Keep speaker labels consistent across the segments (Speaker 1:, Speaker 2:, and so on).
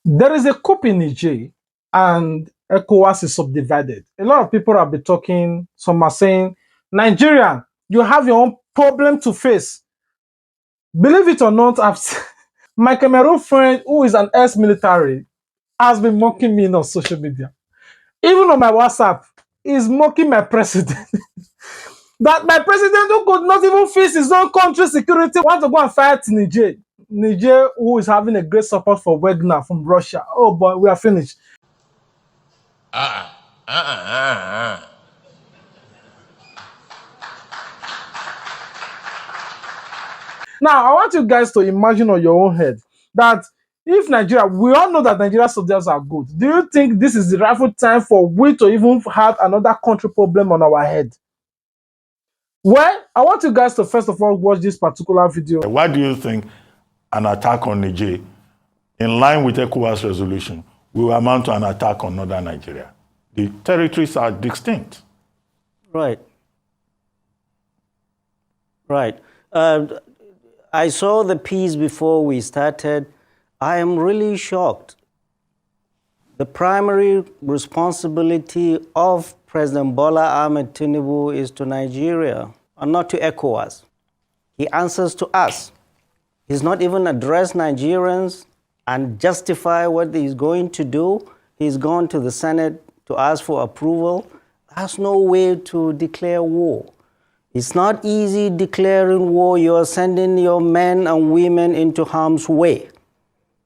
Speaker 1: There is a coup in Niger and ECOWAS is subdivided. A lot of people have been talking, some are saying, Nigeria, you have your own problem to face. Believe it or not, my Cameroon friend, who is an ex-military, has been mocking me on social media. Even on my WhatsApp, he's mocking my president. That my president who could not even face his own country security want to go and fight Niger. Niger, who is having a great support for Wagner from Russia. Oh boy, we are finished. Now, I want you guys to imagine on your own head that if Nigeria, we all know that Nigeria soldiers are good. Do you think this is the rightful time for we to even have another country problem on our head? Well, I want you guys to first of all watch this particular video.
Speaker 2: Why do you think an attack on Niger, in line with ECOWAS resolution, will amount to an attack on northern Nigeria? The territories are distinct.
Speaker 3: Right. Right. I saw the piece before we started. I am really shocked. The primary responsibility of President Bola Ahmed Tinubu is to Nigeria and not to ECOWAS. He answers to us. He's not even addressed Nigerians and justify what he's going to do. He's gone to the Senate to ask for approval. That's no way to declare war. It's not easy declaring war. You're sending your men and women into harm's way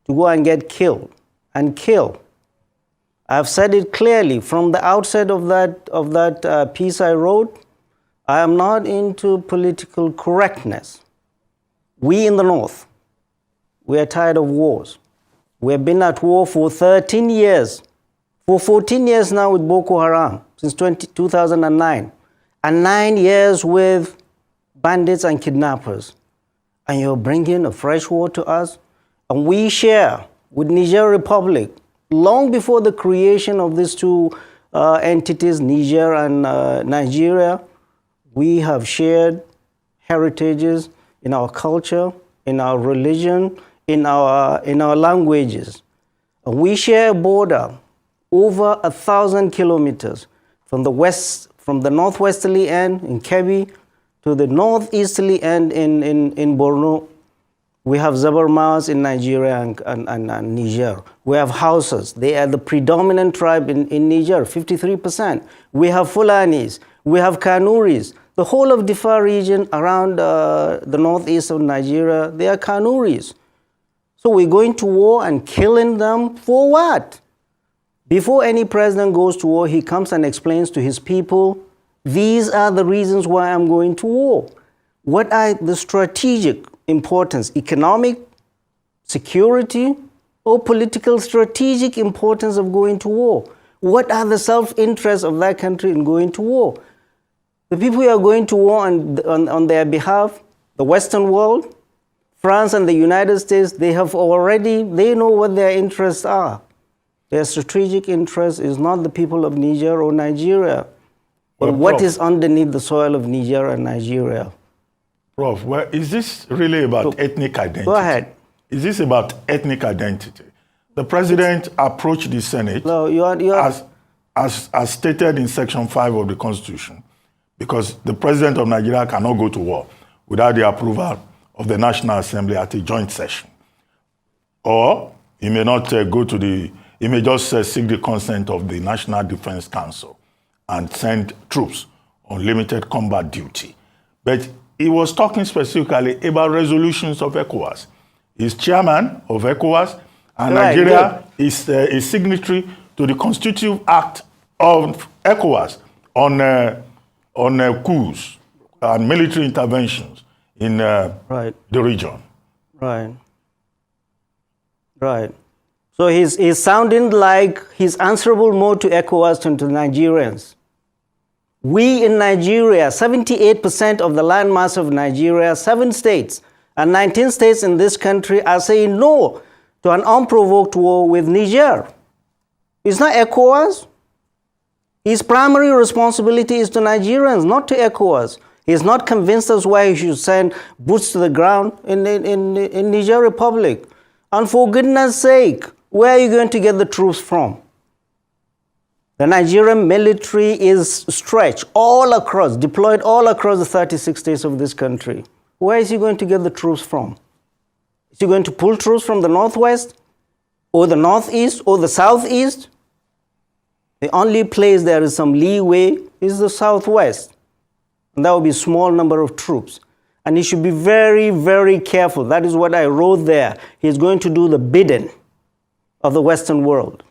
Speaker 3: to go and get killed and kill. I've said it clearly from the outset of that piece I wrote. I am not into political correctness. We in the North, we are tired of wars. We have been at war for 13 years, for 14 years now with Boko Haram, since 2009, and 9 years with bandits and kidnappers. And you're bringing a fresh war to us? And we share with Niger Republic, long before the creation of these two entities, Niger and Nigeria, we have shared heritages in our culture, in our religion, in our languages. And we share a border over 1,000 kilometers from the northwesterly end in Kebbi to the northeasterly end in Borno. We have Zabarmas in Nigeria and Niger. We have Hausas. They are the predominant tribe in Niger, 53%. We have Fulanis. We have Kanuris. The whole of Diffa region around the northeast of Nigeria, they are Kanuris. So we're going to war and killing them for what? Before any president goes to war, he comes and explains to his people, these are the reasons why I'm going to war. What are the strategic importance, economic, security, or political strategic importance of going to war? What are the self-interests of that country in going to war? The people who are going to war on their behalf, the Western world, France and the United States, they know what their interests are. Their strategic interest is not the people of Niger or Nigeria, but what is underneath the soil of Niger and Nigeria.
Speaker 2: Prof, well, is this really about ethnic identity?
Speaker 3: Go ahead.
Speaker 2: Is this about ethnic identity? The president approached the Senate as stated in Section 5 of the Constitution, because the president of Nigeria cannot go to war without the approval of the National Assembly at a joint session. Or he may not he may just seek the consent of the National Defense Council and send troops on limited combat duty. But he was talking specifically about resolutions of ECOWAS. He's chairman of ECOWAS, and Nigeria is a signatory to the Constitutive Act of ECOWAS on coups and military interventions in the region.
Speaker 3: Right. So he's sounding like he's answerable more to ECOWAS than to Nigerians. We in Nigeria, 78% of the landmass of Nigeria, 7 states and 19 states in this country are saying no to an unprovoked war with Niger. It's not ECOWAS. His primary responsibility is to Nigerians, not to ECOWAS. He's not convinced us why he should send boots to the ground in Niger Republic. And for goodness sake, Where are you going to get the troops from? The Nigerian military is stretched all across, deployed all across the 36 states of this country. Where is he going to get the troops from? Is he going to pull troops from the northwest, or the northeast, or the southeast? The only place there is some leeway is the southwest. And that will be a small number of troops. And he should be very, very careful. That is what I wrote there. He's going to do the bidding of the Western world.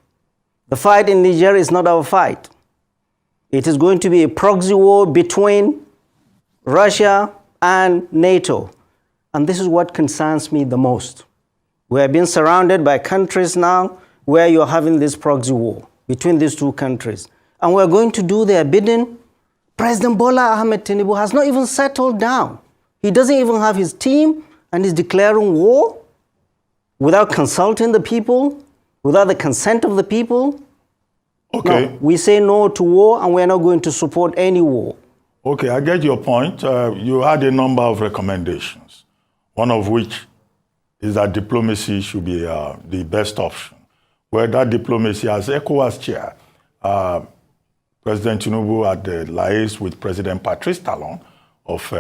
Speaker 3: The fight in Niger is not our fight. It is going to be a proxy war between Russia and NATO. And this is what concerns me the most. We have been surrounded by countries now where you're having this proxy war between these two countries. And we're going to do their bidding. President Bola Ahmed Tinubu has not even settled down. He doesn't even have his team, and he's declaring war without consulting the people, without the consent of the people.
Speaker 2: Okay.
Speaker 3: No, we say no to war, and we're not going to support any war.
Speaker 2: Okay, I get your point. You had a number of recommendations, one of which is that diplomacy should be the best option. Where that diplomacy, as ECOWAS chair, President Tinubu had liaised with President Patrice Talon of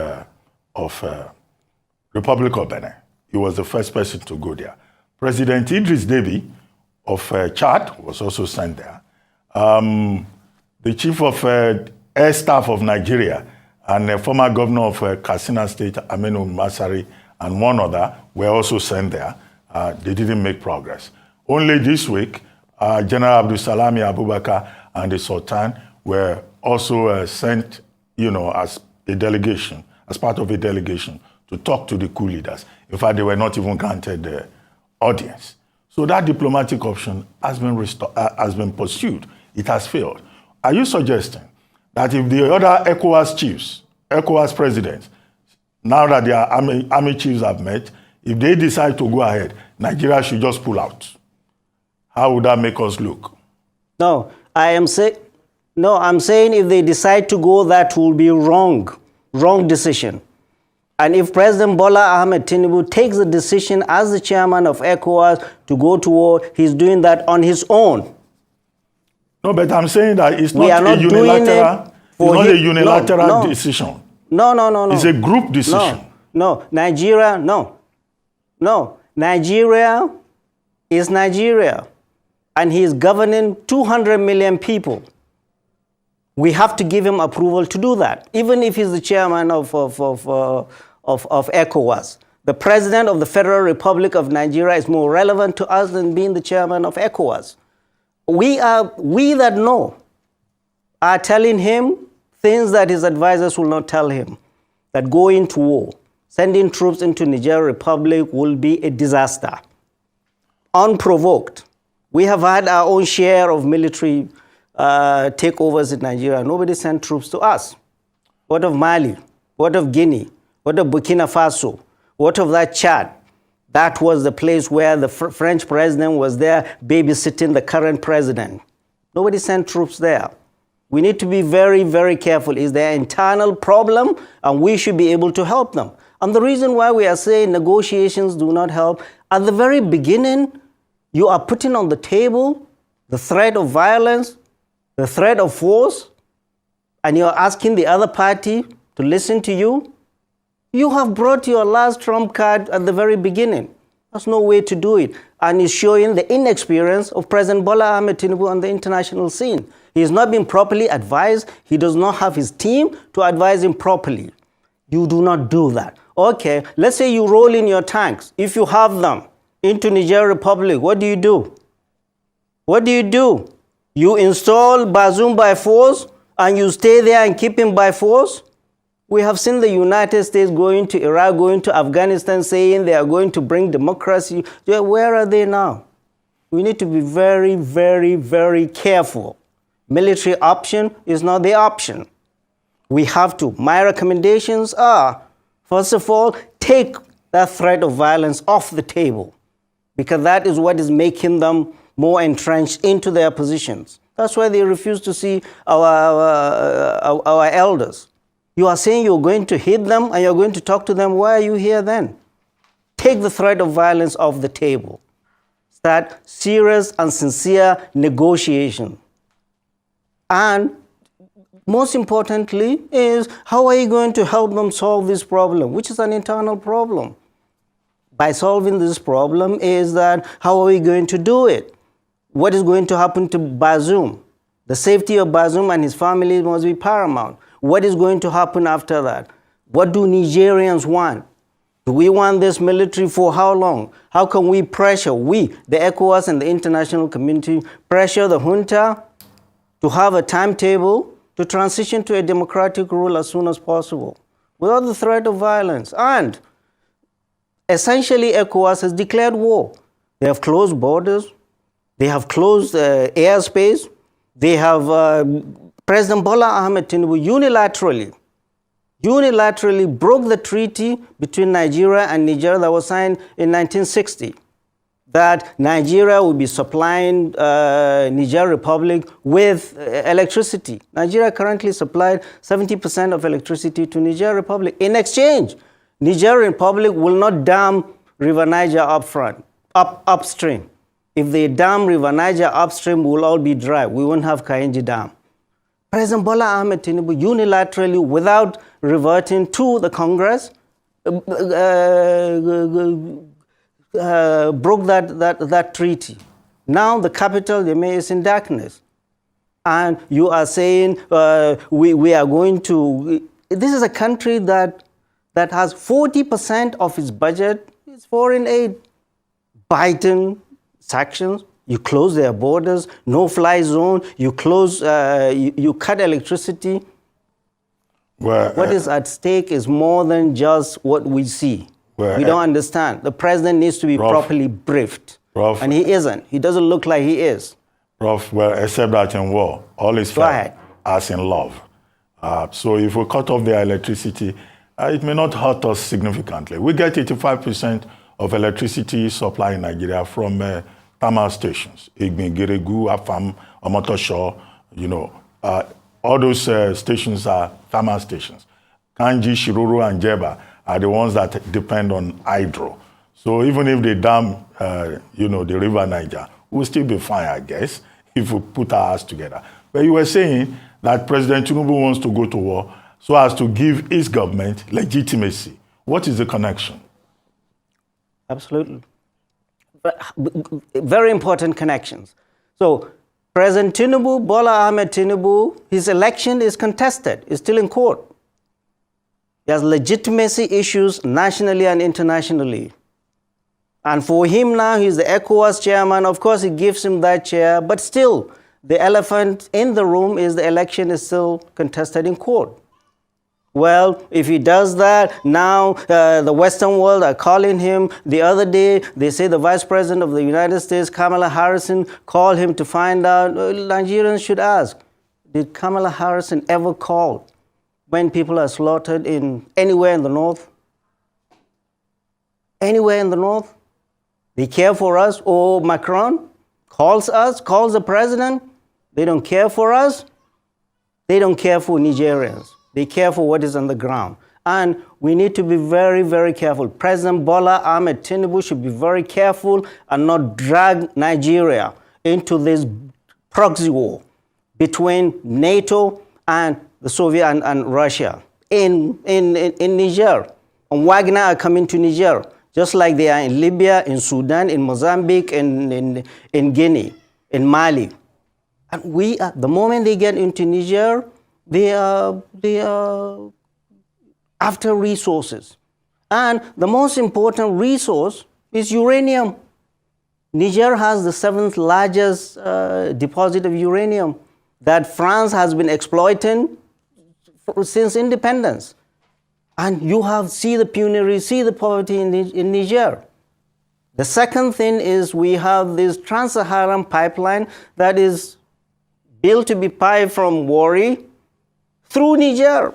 Speaker 2: Republic of Benin. He was the first person to go there. President Idris Deby of Chad was also sent there. The chief of air staff of Nigeria and the former governor of Katsina State, Aminu Masari, and one other were also sent there. They didn't make progress. Only this week, General Abdul Salami Abubakar and the Sultan were also sent, as a delegation, as part of a delegation, to talk to the coup leaders. In fact, they were not even granted the audience. So that diplomatic option has been pursued. It has failed. Are you suggesting that if the other ECOWAS chiefs, ECOWAS presidents, now that their army chiefs have met, if they decide to go ahead, Nigeria should just pull out? How would that make us look?
Speaker 3: No, I'm saying if they decide to go, that will be wrong decision. And if President Bola Ahmed Tinubu takes the decision as the chairman of ECOWAS to go to war, he's doing that on his own.
Speaker 2: No, but I'm saying that it's not a unilateral decision.
Speaker 3: No.
Speaker 2: It's a group decision.
Speaker 3: No, Nigeria is Nigeria. And he is governing 200 million people. We have to give him approval to do that, even if he's the chairman of ECOWAS. The president of the Federal Republic of Nigeria is more relevant to us than being the chairman of ECOWAS. We that know are telling him things that his advisors will not tell him, that going to war, sending troops into Niger Republic will be a disaster, unprovoked. We have had our own share of military takeovers in Nigeria. Nobody sent troops to us. What of Mali? What of Guinea? What of Burkina Faso? What of that Chad? That was the place where the French president was there babysitting the current president. Nobody sent troops there. We need to be very, very careful. It's their internal problem, and we should be able to help them. And the reason why we are saying negotiations do not help, at the very beginning, you are putting on the table the threat of violence, the threat of force, and you're asking the other party to listen to you. You have brought your last trump card at the very beginning. There's no way to do it. And it's showing the inexperience of President Bola Ahmed Tinubu on the international scene. He has not been properly advised. He does not have his team to advise him properly. You do not do that. Okay, let's say you roll in your tanks, if you have them, into Niger Republic. What do you do? What do you do? You install Bazoum by force and you stay there and keep him by force? We have seen the United States going to Iraq, going to Afghanistan, saying they are going to bring democracy. Where are they now? We need to be very, very, very careful. Military option is not the option. We have to. My recommendations are, first of all, take that threat of violence off the table, because that is what is making them more entrenched into their positions. That's why they refuse to see our elders. You are saying you're going to hit them and you're going to talk to them. Why are you here then? Take the threat of violence off the table. start serious and sincere negotiation. And most importantly is, how are you going to help them solve this problem, which is an internal problem? By solving this problem is that, how are we going to do it? What is going to happen to Bazoum? The safety of Bazoum and his family must be paramount. What is going to happen after that? What do Nigerians want? Do we want this military for how long? How can we pressure, the ECOWAS and the international community, pressure the junta to have a timetable to transition to a democratic rule as soon as possible, without the threat of violence? And essentially, ECOWAS has declared war. They have closed borders. They have closed airspace. They have President Bola Ahmed Tinubu unilaterally broke the treaty between Nigeria and Niger that was signed in 1960, that Nigeria would be supplying Niger Republic with electricity. Nigeria currently supplied 70% of electricity to Niger Republic. In exchange, Niger Republic will not dam River Niger upstream. If they dam River Niger upstream, we'll all be dry. We won't have Kainji Dam. President Bola Ahmed Tinubu unilaterally, without reverting to the Congress, broke that treaty. Now the capital, Niamey, is in darkness. And you are saying we are going to... This is a country that has 40% of its budget is foreign aid. Biden sanctions, you close their borders, no-fly zone, you close, you cut electricity.
Speaker 2: Well,
Speaker 3: what is at stake is more than just what we see.
Speaker 2: Well,
Speaker 3: we don't understand. The president needs to be properly briefed. And he isn't. He doesn't look like he is.
Speaker 2: Prof, well, except that in war, all is fair, as in love. So if we cut off their electricity, it may not hurt us significantly. We get 85% of electricity supply in Nigeria from thermal stations. Igbin, Geregu, Afam, Omotosho, all those stations are thermal stations. Kanji, Shiruru, and Jeba are the ones that depend on hydro. So even if they dam, the River Niger, we'll still be fine, I guess, if we put our hearts together. But you were saying that President Tinubu wants to go to war so as to give his government legitimacy. What is the connection?
Speaker 3: Absolutely. Very important connections. So President Tinubu, Bola Ahmed Tinubu, his election is contested, is still in court. He has legitimacy issues nationally and internationally. And for him now, he's the ECOWAS chairman. Of course, he gives him that chair, but still, the elephant in the room is the election is still contested in court. Well, if he does that, now the Western world are calling him. The other day, they say the Vice President of the United States, Kamala Harris, called him to find out. Nigerians should ask, did Kamala Harris ever call when people are slaughtered anywhere in the north? Anywhere in the north? They care for us. Or Macron calls us, calls the president. They don't care for us. They don't care for Nigerians. They care for what is on the ground. And we need to be very, very careful. President Bola Ahmed Tinubu should be very careful and not drag Nigeria into this proxy war between NATO and the Soviet and Russia in Niger. And Wagner are coming to Niger, just like they are in Libya, in Sudan, in Mozambique, in Guinea, in Mali. And the moment they get into Niger, they are after resources. And the most important resource is uranium. Niger has the 7th largest deposit of uranium that France has been exploiting since independence. And you see the penury, see the poverty in Niger. The second thing is we have this trans-Saharan pipeline that is built to be piped from Warri through Niger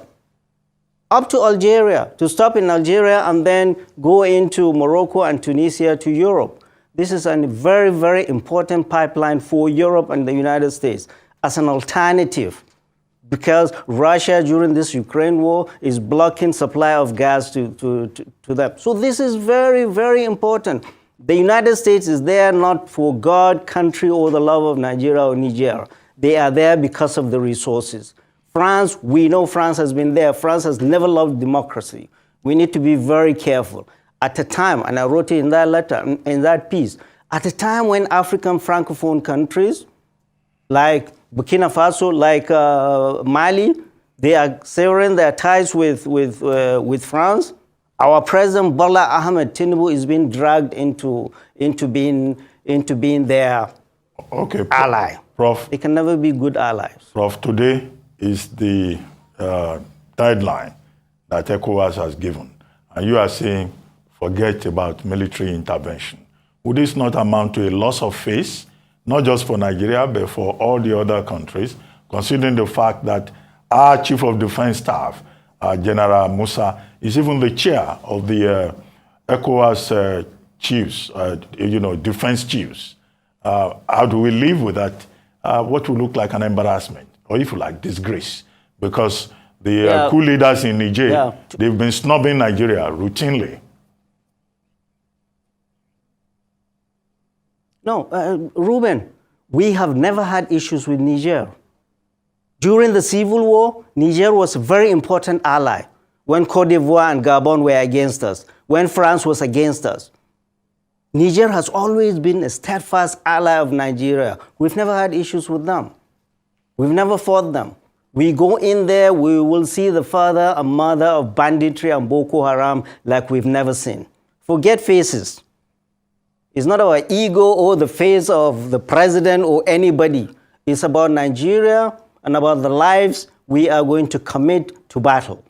Speaker 3: up to Algeria, to stop in Algeria and then go into Morocco and Tunisia to Europe. This is a very, very important pipeline for Europe and the United States as an alternative, because Russia during this Ukraine war is blocking supply of gas to them. So this is very, very important. The United States is there not for God, country, or the love of Nigeria or Niger. They are there because of the resources. France, we know France has been there. France has never loved democracy. We need to be very careful. At a time, and I wrote it in that letter, in that piece, at a time when African Francophone countries like Burkina Faso, like Mali, they are severing their ties with France. Our president Bola Ahmed Tinubu is being dragged into being their ally.
Speaker 2: Prof.
Speaker 3: They can never be good allies.
Speaker 2: Prof, today is the deadline that ECOWAS has given, and you are saying forget about military intervention. Would this not amount to a loss of face, not just for Nigeria, but for all the other countries, considering the fact that our Chief of Defense Staff, General Musa, is even the chair of the ECOWAS chiefs, defense chiefs? How do we live with that? What will look like an embarrassment, or if you like, disgrace? Because the coup leaders in Niger, they've been snubbing Nigeria routinely.
Speaker 3: No, Ruben, we have never had issues with Niger. During the Civil War, Niger was a very important ally when Cote d'Ivoire and Gabon were against us, when France was against us. Niger has always been a steadfast ally of Nigeria. We've never had issues with them. We've never fought them. We go in there, we will see the father and mother of banditry and Boko Haram like we've never seen. Forget faces. It's not our ego or the face of the president or anybody. It's about Nigeria and about the lives we are going to commit to battle.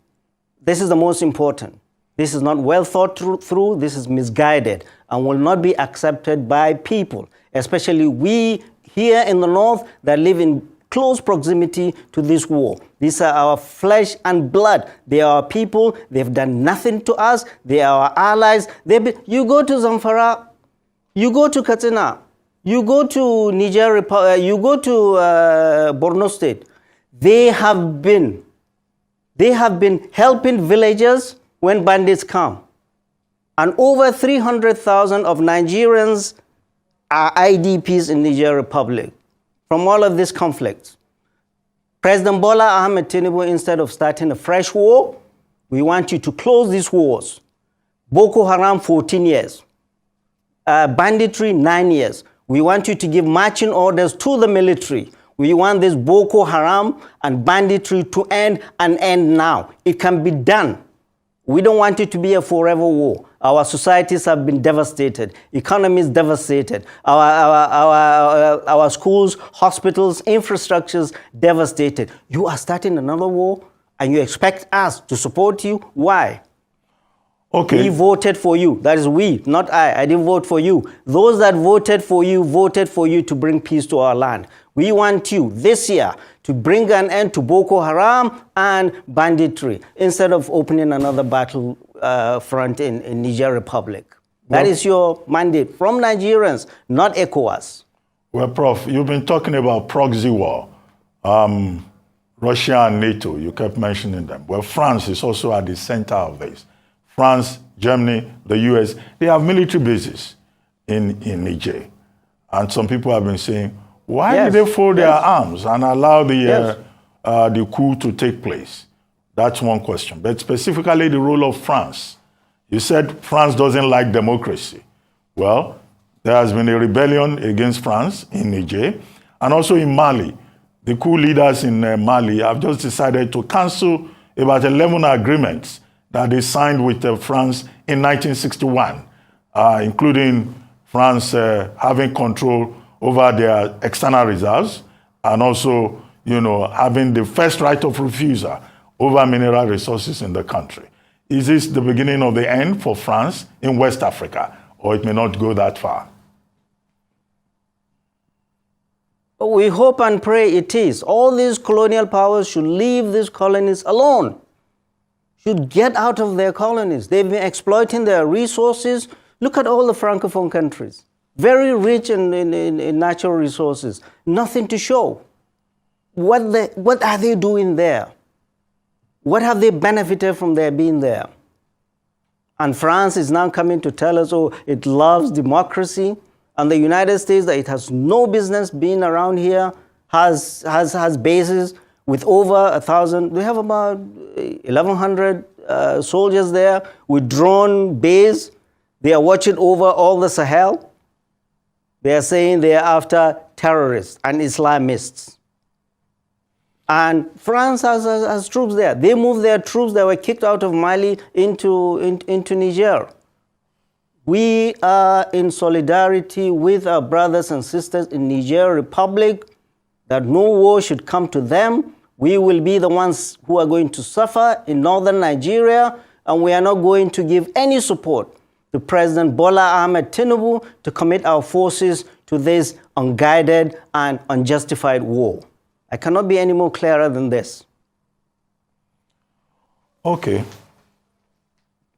Speaker 3: This is the most important. This is not well thought through. This is misguided and will not be accepted by people, especially we here in the north that live in close proximity to this war. These are our flesh and blood. They are our people. They've done nothing to us. They are our allies. You go to Zamfara, you go to Katsina, you go to Niger, you go to Borno State. They have been helping villagers when bandits come. And over 300,000 of Nigerians are IDPs in Niger Republic from all of these conflicts. President Bola Ahmed Tinubu, instead of starting a fresh war, we want you to close these wars. Boko Haram, 14 years. Banditry, 9 years. We want you to give marching orders to the military. We want this Boko Haram and banditry to end and end now. It can be done. We don't want it to be a forever war. Our societies have been devastated. Economies devastated. Our schools, hospitals, infrastructures devastated. You are starting another war and you expect us to support you? Why?
Speaker 2: Okay.
Speaker 3: We voted for you. That is we, not I. I didn't vote for you. Those that voted for you to bring peace to our land. We want you this year to bring an end to Boko Haram and banditry instead of opening another battle front in Niger Republic. That is your mandate from Nigerians, not ECOWAS.
Speaker 2: Well, Prof, you've been talking about proxy war. Russia and NATO, you kept mentioning them. Well, France is also at the center of this. France, Germany, the US, they have military bases in Niger. And some people have been saying, why did they fold their arms and allow the coup to take place? That's one question. But specifically the role of France. You said France doesn't like democracy. Well, there has been a rebellion against France in Niger and also in Mali. The coup leaders in Mali have just decided to cancel about 11 agreements that they signed with France in 1961, including France having control over their external reserves and also, having the first right of refusal over mineral resources in the country. Is this the beginning of the end for France in West Africa, or it may not go that far?
Speaker 3: We hope and pray it is. All these colonial powers should leave these colonies alone, should get out of their colonies. They've been exploiting their resources. Look at all the Francophone countries, very rich in natural resources, nothing to show. What are they doing there? What have they benefited from their being there? And France is now coming to tell us, oh, it loves democracy. And the United States, that it has no business being around here, has bases with over 1,000. We have about 1,100 soldiers there with drone base. They are watching over all the Sahel. They are saying they are after terrorists and Islamists. And France has troops there. They moved their troops that were kicked out of Mali into Niger. We are in solidarity with our brothers and sisters in Niger Republic, that no war should come to them. We will be the ones who are going to suffer in northern Nigeria, and we are not going to give any support to President Bola Ahmed Tinubu to commit our forces to this unguided and unjustified war. I cannot be any more clearer than this.
Speaker 2: Okay.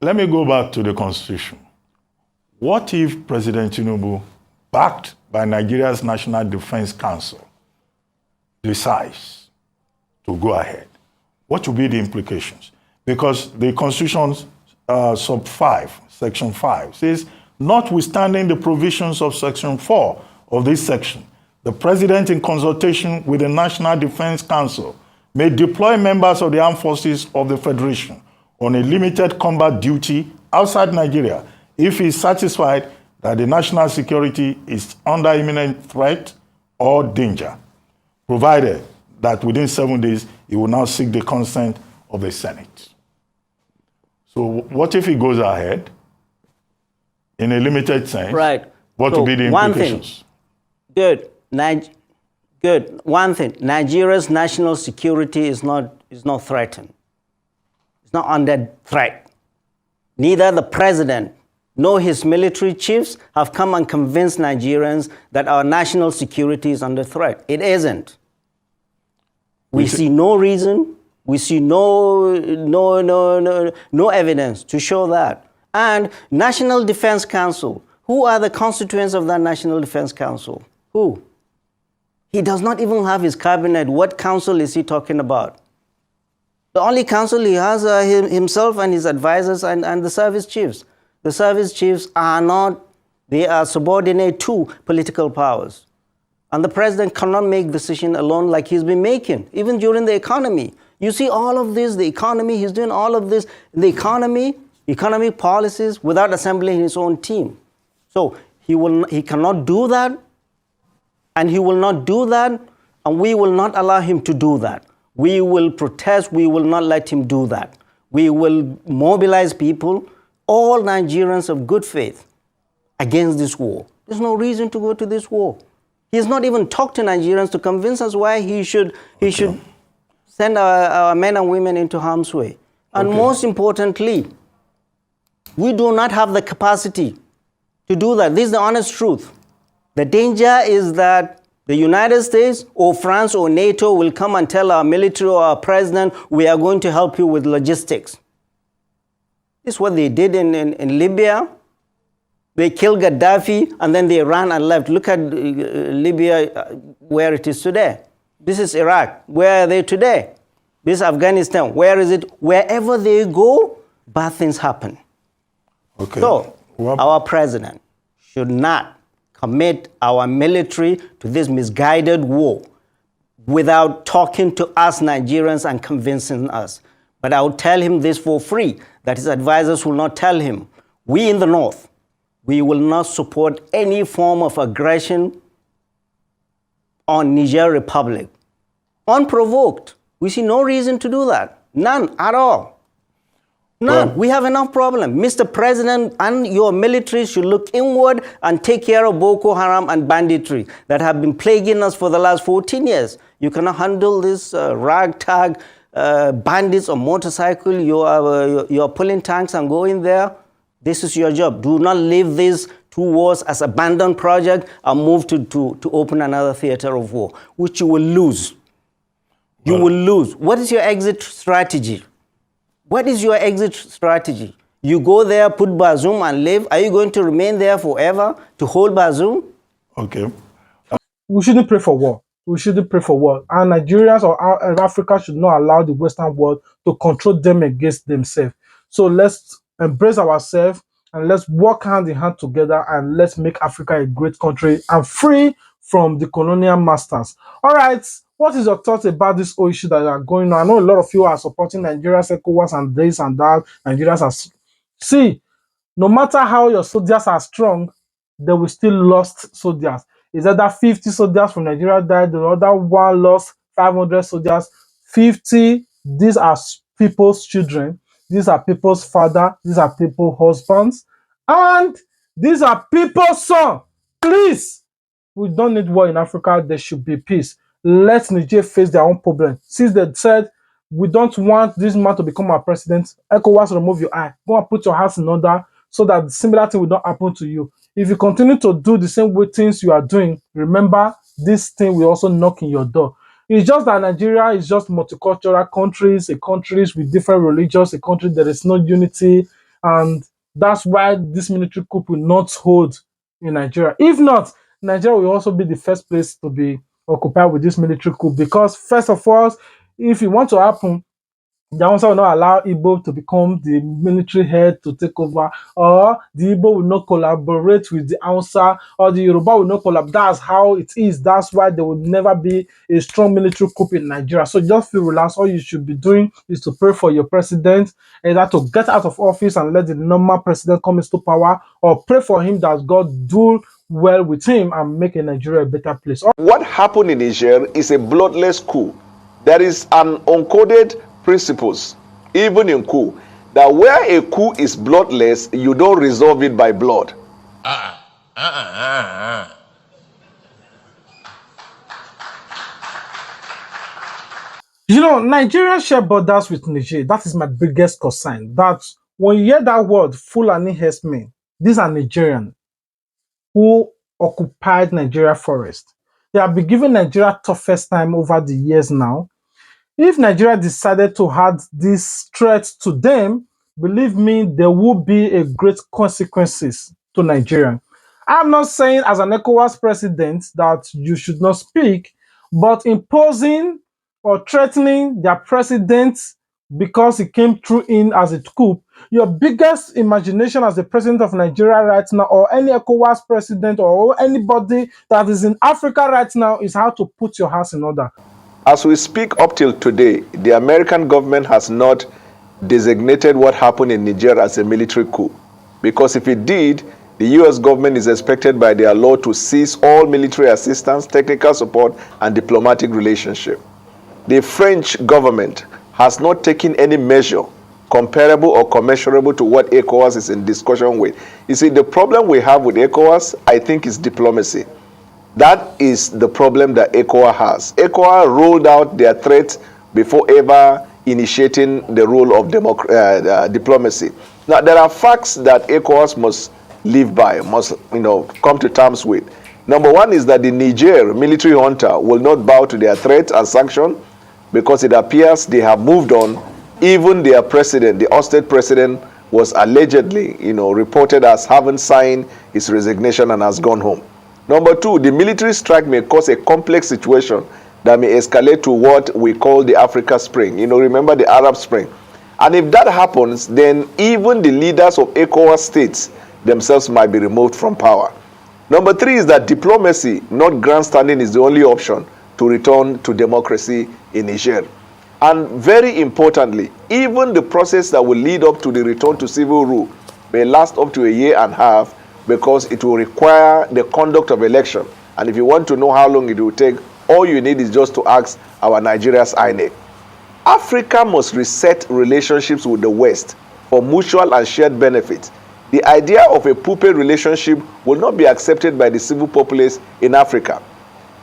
Speaker 2: Let me go back to the Constitution. What if President Tinubu, backed by Nigeria's National Defense Council, decides to go ahead? What will be the implications? Because the Constitution's sub 5, section 5, says, notwithstanding the provisions of section 4 of this section, the President, in consultation with the National Defense Council, may deploy members of the armed forces of the Federation on a limited combat duty outside Nigeria if he is satisfied that the national security is under imminent threat or danger, provided that within 7 days he will now seek the consent of the Senate. So what if he goes ahead in a limited sense?
Speaker 3: Right.
Speaker 2: What will be the implications?
Speaker 3: Good. Good. One thing, Nigeria's national security is not threatened. It's not under threat. Neither the president nor his military chiefs have come and convinced Nigerians that our national security is under threat. It isn't. We see no reason, we see no evidence to show that. And National Defense Council, who are the constituents of that National Defense Council? Who? He does not even have his cabinet. What council is he talking about? The only council he has himself and his advisors and the service chiefs. The service chiefs are not, they are subordinate to political powers. And the president cannot make decisions alone like he's been making, even during the economy. You see all of this, the economy, he's doing all of this, the economic policies without assembling his own team. So he cannot do that, and he will not do that, and we will not allow him to do that. We will protest, we will not let him do that. We will mobilize people, all Nigerians of good faith, against this war. There's no reason to go to this war. He has not even talked to Nigerians to convince us why he should send our men and women into harm's way. And most importantly, we do not have the capacity to do that. This is the honest truth. The danger is that the United States or France or NATO will come and tell our military or our president, we are going to help you with logistics. This is what they did in Libya. They killed Gaddafi and then they ran and left. Look at Libya, where it is today. This is Iraq. Where are they today? This is Afghanistan. Where is it? Wherever they go, bad things happen.
Speaker 2: Okay.
Speaker 3: So, our president should not commit our military to this misguided war without talking to us Nigerians and convincing us. But I will tell him this for free, that his advisors will not tell him. We in the North, we will not support any form of aggression on Niger Republic. Unprovoked. We see no reason to do that. None at all. None. Well, we have enough problem. Mr. President and your military should look inward and take care of Boko Haram and banditry that have been plaguing us for the last 14 years. You cannot handle this ragtag bandits on motorcycle. You are pulling tanks and going there. This is your job. Do not leave these two wars as abandoned project and move to open another theater of war, which you will lose. You will lose. What is your exit strategy? What is your exit strategy? You go there, put Bazoum and live. Are you going to remain there forever to hold Bazoum?
Speaker 2: Okay.
Speaker 1: We shouldn't pray for war. We shouldn't pray for war. And Nigerians or Africa should not allow the Western world to control them against themselves. So let's embrace ourselves, and let's work hand in hand together, and let's make Africa a great country and free from the colonial masters. All right, what is your thoughts about this whole issue that are going on? I know a lot of you are supporting Nigeria's ECOWAS and this and that. Nigerians are see, no matter how your soldiers are strong, they will still lost soldiers. Is that 50 soldiers from Nigeria died, the other one lost 500 soldiers. 50, these are people's children, these are people's father, these are people's husbands, and these are people's son. Please, we don't need war in Africa. There should be peace. Let Niger face their own problem. Since they said we don't want this man to become our president, ECOWAS, remove your eye. Go and put your house in order so that similar thing will not happen to you. If you continue to do the same way things you are doing, remember this thing will also knock in your door. It's just that Nigeria is just multicultural countries, a countries with different religions, a country there is no unity, and that's why this military coup will not hold in Nigeria. If not, Nigeria will also be the first place to be occupied with this military coup, because first of all, if it want to happen, the Hausa will not allow Igbo to become the military head to take over, or the Igbo will not collaborate with the Hausa, or the Yoruba will not collaborate. That's how it is. That's why there will never be a strong military coup in Nigeria. So just feel relaxed. All you should be doing is to pray for your president, either to get out of office and let the normal president come into power, or pray for him that God do well with him and make Nigeria a better place.
Speaker 4: What happened in Niger is a bloodless coup. There is an uncoded principles, even in coup, that where a coup is bloodless, you don't resolve it by blood.
Speaker 1: You know, Nigeria share borders with Niger. That is my biggest concern. That when you hear that word, Fulani herdsmen, these are Nigerian who occupied Nigeria forest. They have been giving Nigeria toughest time over the years now. If Nigeria decided to add this threat to them, believe me, there will be a great consequences to Nigeria. I'm not saying as an ECOWAS president that you should not speak, but imposing or threatening their president because he came through in as a coup, your biggest imagination as the president of Nigeria right now, or any ECOWAS president, or anybody that is in Africa right now, is how to put your house in order.
Speaker 4: As we speak up till today, the American government has not designated what happened in Niger as a military coup. Because if it did, the US government is expected by their law to cease all military assistance, technical support, and diplomatic relationship. The French government has not taken any measure comparable or commensurable to what ECOWAS is in discussion with. You see, the problem we have with ECOWAS, I think, is diplomacy. That is the problem that ECOWAS has. ECOWAS rolled out their threat before ever initiating the role of diplomacy. Now, there are facts that ECOWAS must live by, must come to terms with. Number one is that the Niger military junta will not bow to their threat and sanction because it appears they have moved on. Even their president, the ousted president, was allegedly reported as having signed his resignation and has gone home. Number two, the military strike may cause a complex situation that may escalate to what we call the Africa Spring. Remember the Arab Spring. And if that happens, then even the leaders of ECOWAS states themselves might be removed from power. Number three is that diplomacy, not grandstanding, is the only option to return to democracy in Niger. And very importantly, even the process that will lead up to the return to civil rule may last up to a year and a half, because it will require the conduct of election. And if you want to know how long it will take, all you need is just to ask our Nigeria's INEC. Africa must reset relationships with the West for mutual and shared benefits. The idea of a puppet relationship will not be accepted by the civil populace in Africa.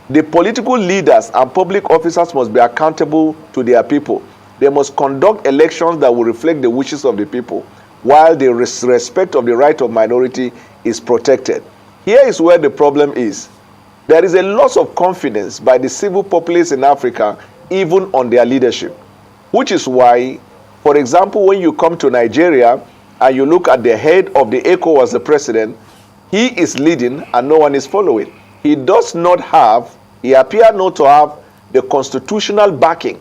Speaker 4: The political leaders and public officers must be accountable to their people. They must conduct elections that will reflect the wishes of the people, while the respect of the right of minority is protected. Here is where the problem is. There is a loss of confidence by the civil populace in Africa, even on their leadership, which is why, for example, when you come to Nigeria and you look at the head of the ECOWAS, the president, he is leading and no one is following. He appears not to have the constitutional backing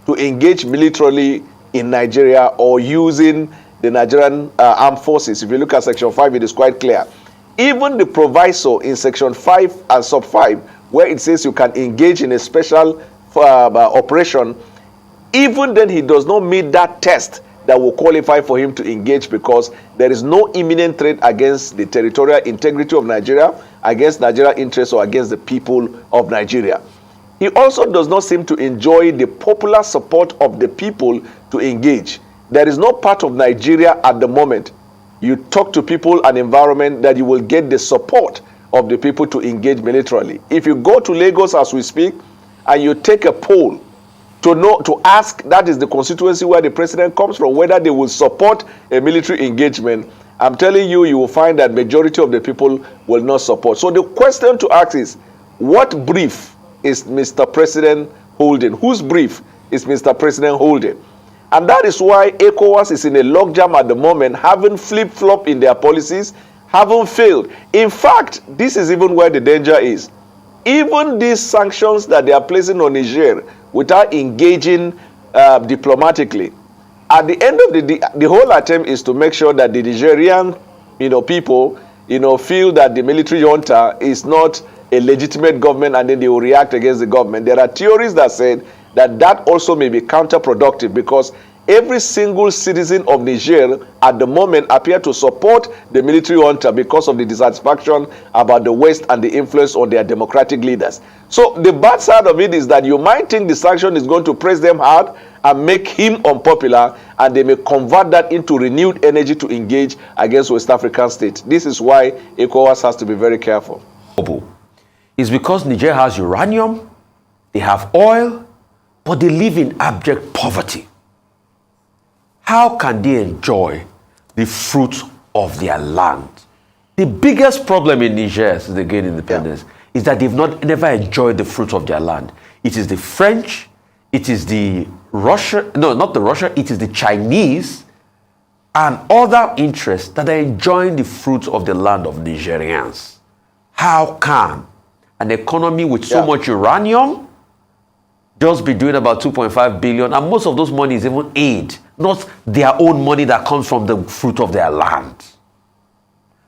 Speaker 4: to engage militarily in Nigeria or using the Nigerian armed forces. If you look at Section 5, it is quite clear. Even the proviso in Section 5 and Sub 5, where it says you can engage in a special operation, even then he does not meet that test that will qualify for him to engage, because there is no imminent threat against the territorial integrity of Nigeria, against Nigerian interests, or against the people of Nigeria. He also does not seem to enjoy the popular support of the people to engage. There is no part of Nigeria at the moment you talk to people and environment that you will get the support of the people to engage militarily. If you go to Lagos as we speak and you take a poll to ask, that is the constituency where the president comes from, whether they will support a military engagement, I'm telling you, you will find that majority of the people will not support. So the question to ask is, what brief is Mr. President holding? Whose brief is Mr. President holding? And that is why ECOWAS is in a logjam at the moment, having flip-flop in their policies, haven't failed. In fact, this is even where the danger is. Even these sanctions that they are placing on Niger without engaging diplomatically, at the end of the day, the whole attempt is to make sure that the Nigerian people feel that the military junta is not a legitimate government, and then they will react against the government. There are theories that said that also may be counterproductive, because every single citizen of Niger at the moment appear to support the military junta because of the dissatisfaction about the West and the influence on their democratic leaders. So the bad side of it is that you might think the sanction is going to press them hard and make him unpopular, and they may convert that into renewed energy to engage against West African states. This is why ECOWAS has to be very careful.
Speaker 5: It's because Niger has uranium, they have oil, but they live in abject poverty. How can they enjoy the fruit of their land? The biggest problem in Niger since they gained independence is that they've never enjoyed the fruit of their land. It is the French, it is the Russia, no, not the Russia, it is the Chinese and other interests that are enjoying the fruits of the land of Nigerians. How can an economy with so much uranium just be doing about 2.5 billion, and most of those money is even aid, not their own money that comes from the fruit of their land?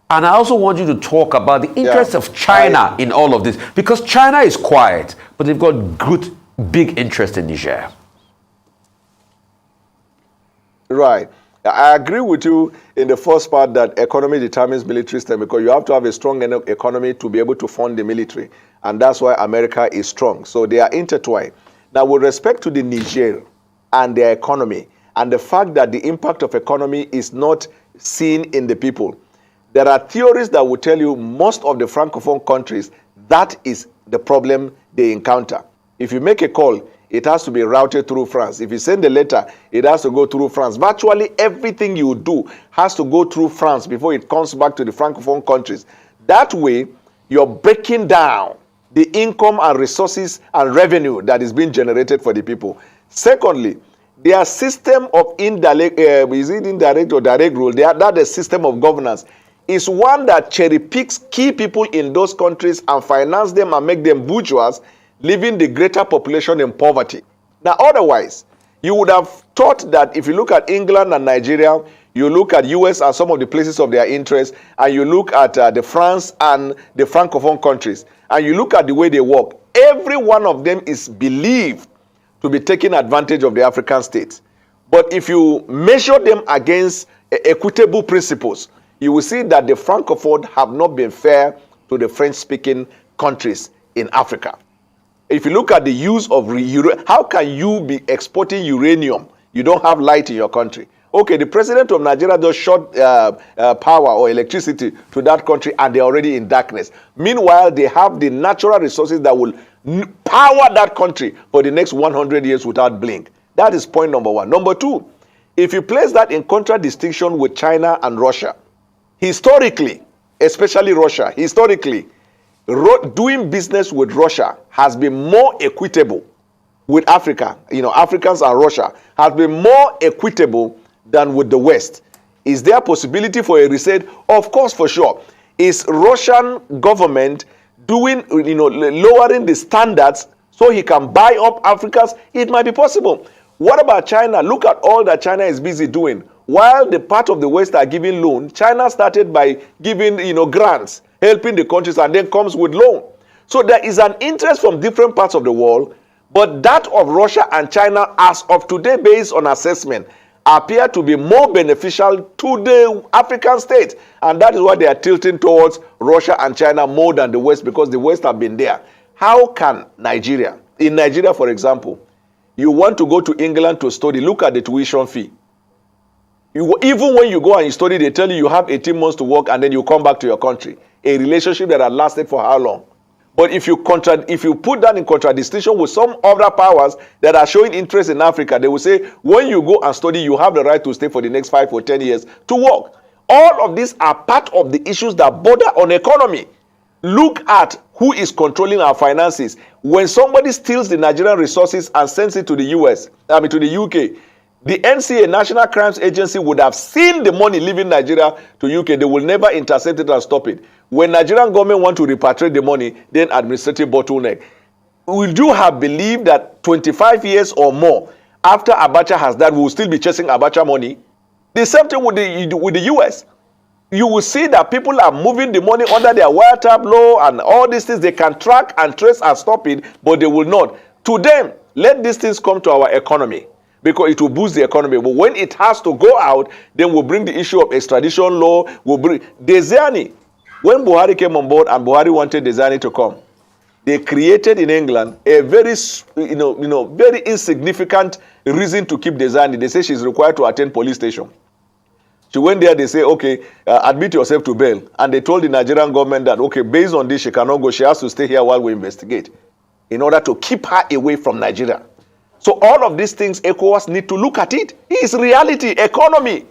Speaker 5: And I also want you to talk about the interests of China in all of this, because China is quiet, but they've got good, big interest in Niger.
Speaker 4: Right. I agree with you in the first part that economy determines military strength, because you have to have a strong economy to be able to fund the military. And that's why America is strong. So they are intertwined. Now, with respect to the Niger and their economy, and the fact that the impact of economy is not seen in the people, there are theories that will tell you most of the Francophone countries, that is the problem they encounter. If you make a call, it has to be routed through France. If you send a letter, it has to go through France. Virtually everything you do has to go through France before it comes back to the Francophone countries. That way, you're breaking down the income and resources and revenue that is being generated for the people. Secondly, their system of indirect, is it indirect or direct rule? That is system of governance is one that cherry picks key people in those countries and finance them and make them bourgeois, leaving the greater population in poverty. Now, otherwise, you would have thought that if you look at England and Nigeria, you look at US and some of the places of their interest, and you look at the France and the Francophone countries, and you look at the way they work, every one of them is believed to be taking advantage of the African states. But if you measure them against equitable principles, you will see that the Francophone have not been fair to the French-speaking countries in Africa. If you look at the use of how can you be exporting uranium? You don't have light in your country. Okay, the president of Nigeria just shot power or electricity to that country, and they're already in darkness. Meanwhile, they have the natural resources that will power that country for the next 100 years without blink. That is point number one. Number two, if you place that in contradistinction with China and Russia, historically, especially Russia, historically, doing business with Russia has been more equitable with Africa. Africans and Russia has been more equitable than with the West. Is there a possibility for a reset? Of course, for sure. Is Russian government doing, lowering the standards so he can buy up Africans? It might be possible. What about China? Look at all that China is busy doing. while the part of the West are giving loan, China started by giving, grants, helping the countries, and then comes with loan. So there is an interest from different parts of the world, but that of Russia and China, as of today, based on assessment, appear to be more beneficial to the African states. And that is why they are tilting towards Russia and China more than the West, because the West have been there. How can Nigeria, in Nigeria, for example, you want to go to England to study, look at the tuition fee. Even when you go and you study, they tell you you have 18 months to work and then you come back to your country. A relationship that had lasted for how long? But if you put that in contradistinction with some other powers that are showing interest in Africa, they will say, when you go and study, you have the right to stay for the next 5 or 10 years to work. All of these are part of the issues that border on economy. Look at who is controlling our finances. When somebody steals the Nigerian resources and sends it to the to the UK, the NCA, National Crimes Agency, would have seen the money leaving Nigeria to UK. They will never intercept it and stop it. When Nigerian government want to repatriate the money, then administrative bottleneck. Would you have believed that 25 years or more after Abacha has died, we will still be chasing Abacha money? The same thing with the US. You will see that people are moving the money under their wiretap law and all these things. They can track and trace and stop it, but they will not. To them, let these things come to our economy, because it will boost the economy. But when it has to go out, then we'll bring the issue of extradition law. We'll bring Dezani. When Buhari came on board and Buhari wanted Dezani to come, they created in England a very, very insignificant reason to keep Dezani. They say she's required to attend police station. She went there, they say, okay, admit yourself to bail. And they told the Nigerian government that, okay, based on this, she cannot go. She has to stay here while we investigate in order to keep her away from Nigeria. So all of these things, ECOWAS need to look at it. It's reality, economy.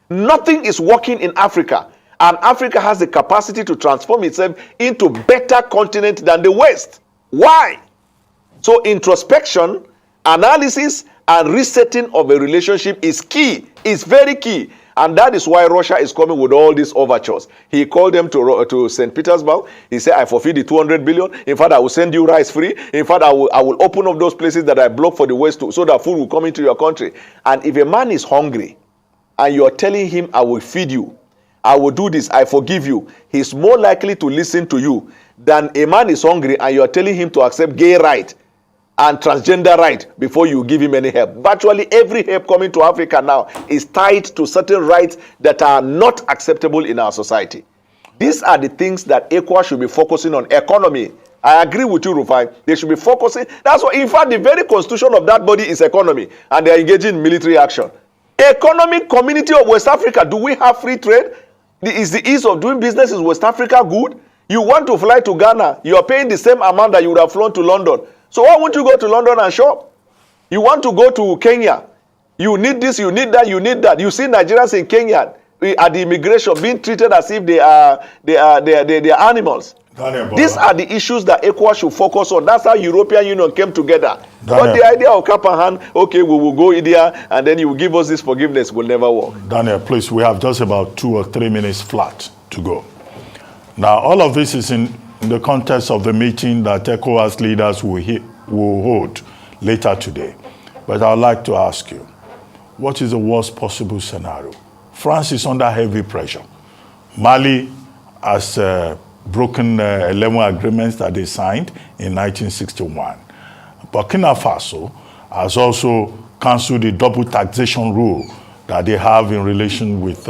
Speaker 4: Nothing is working in Africa. And Africa has the capacity to transform itself into a better continent than the West. Why? So introspection, analysis, and resetting of a relationship is key. It's very key. And that is why Russia is coming with all these overtures. He called them to St. Petersburg. He said, I forfeit the 200 billion. In fact, I will send you rice free. In fact, I will open up those places that I blocked for the West so that food will come into your country. And if a man is hungry and you're telling him, I will feed you, I will do this, I forgive you, he's more likely to listen to you than a man is hungry and you're telling him to accept gay right and transgender right before you give him any help. Virtually every help coming to Africa now is tied to certain rights that are not acceptable in our society. These are the things that ECOWAS should be focusing on. Economy. I agree with you, Rufai. They should be focusing. That's why, in fact, the very constitution of that body is economy, and they are engaging in military action. Economic Community of West Africa. Do we have free trade? Is the ease of doing business in West Africa good? You want to fly to Ghana, you are paying the same amount that you would have flown to London. So why won't you go to London and shop? You want to go to Kenya, you need this, you need that, you need that. You see Nigerians in Kenya at the immigration being treated as if they are animals. These are the issues that ECOWAS should focus on. That's how European Union came together. But the idea of cap and hand, okay, we will go India and then you will give us this forgiveness, will never work.
Speaker 2: Daniel, please, we have just about 2 or 3 minutes flat to go. Now, all of this is in the context of the meeting that ECOWAS leaders will hold later today. But I'd like to ask you, what is the worst possible scenario? France is under heavy pressure. Mali has broken 11 agreements that they signed in 1961. Burkina Faso has also cancelled the double taxation rule that they have in relation with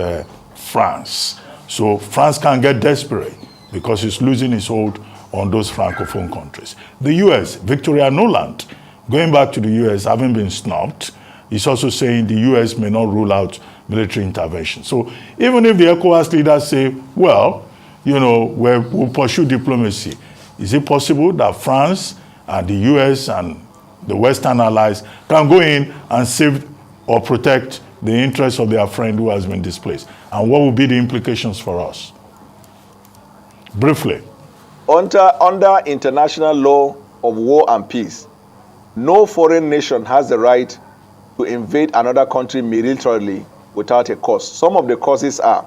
Speaker 2: France. So France can get desperate because it's losing its hold on those Francophone countries. The US, Victoria Nuland, going back to the US, having been snubbed, is also saying the US may not rule out military intervention. So even if the ECOWAS leaders say, well, you know, we'll pursue diplomacy, is it possible that France and the US and the Western allies can go in and save or protect the interests of their friend who has been displaced? And what will be the implications for us? Briefly.
Speaker 4: Under international law of war and peace, no foreign nation has the right to invade another country militarily without a cause. Some of the causes are,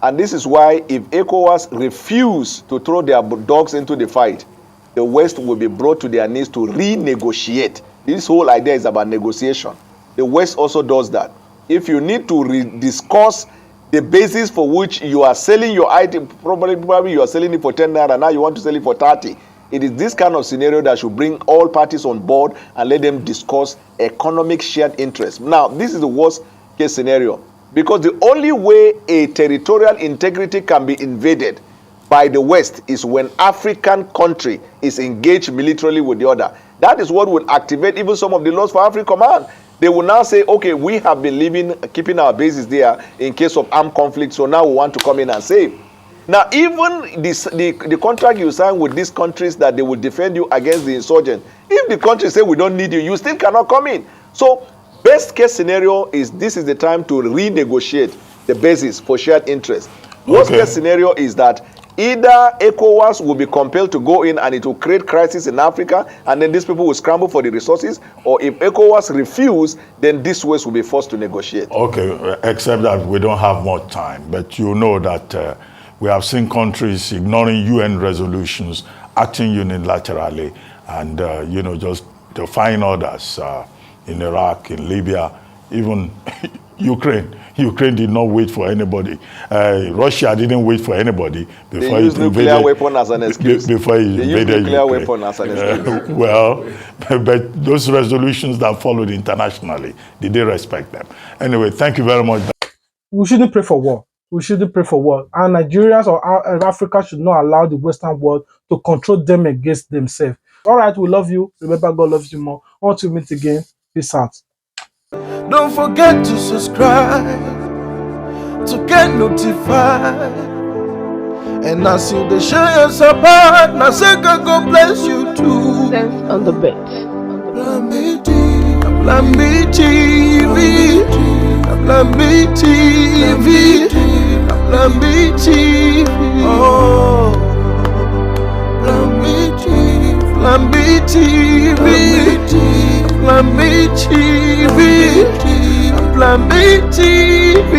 Speaker 4: and this is why if ECOWAS refuse to throw their dogs into the fight, the West will be brought to their knees to renegotiate. This whole idea is about negotiation. The West also does that. if you need to discuss the basis for which you are selling your item, probably you are selling it for 10 naira, now you want to sell it for 30. It is this kind of scenario that should bring all parties on board and let them discuss economic shared interest. Now, this is the worst case scenario, because the only way a territorial integrity can be invaded by the West is when African country is engaged militarily with the other. That is what will activate even some of the laws for African Command. They will now say, okay, we have been keeping our bases there in case of armed conflict, so now we want to come in and save. Now, even the contract you sign with these countries that they will defend you against the insurgent, if the countries say we don't need you, you still cannot come in. So, best case scenario is this is the time to renegotiate the basis for shared interest. Worst case scenario is that either ECOWAS will be compelled to go in and it will create crisis in Africa, and then these people will scramble for the resources, or if ECOWAS refuse, then this West will be forced to negotiate.
Speaker 2: Okay, except that we don't have much time, but you know that we have seen countries ignoring UN resolutions, acting unilaterally, and just defying orders in Iraq, in Libya, even Ukraine. Ukraine did not wait for anybody. Russia didn't wait for anybody before
Speaker 4: they used nuclear weapon as an excuse.
Speaker 2: Before it invaded
Speaker 4: nuclear
Speaker 2: Ukraine.
Speaker 4: Weapon as an excuse.
Speaker 2: Well, but those resolutions that followed internationally, did they respect them? Anyway, thank you very much.
Speaker 1: We shouldn't pray for war. We shouldn't pray for war. And Nigerians or Africa should not allow the Western world to control them against themselves. All right, we love you. Remember, God loves you more. Until we meet again, peace out.
Speaker 6: Don't forget to subscribe to get notified. And as you they share your support, now say God bless you too.
Speaker 7: Sense on the bed.
Speaker 6: Lambi TV, Lambi TV, Lambi TV. Oh, Lambi TV, Lambi TV, Lambi TV, Lambi TV.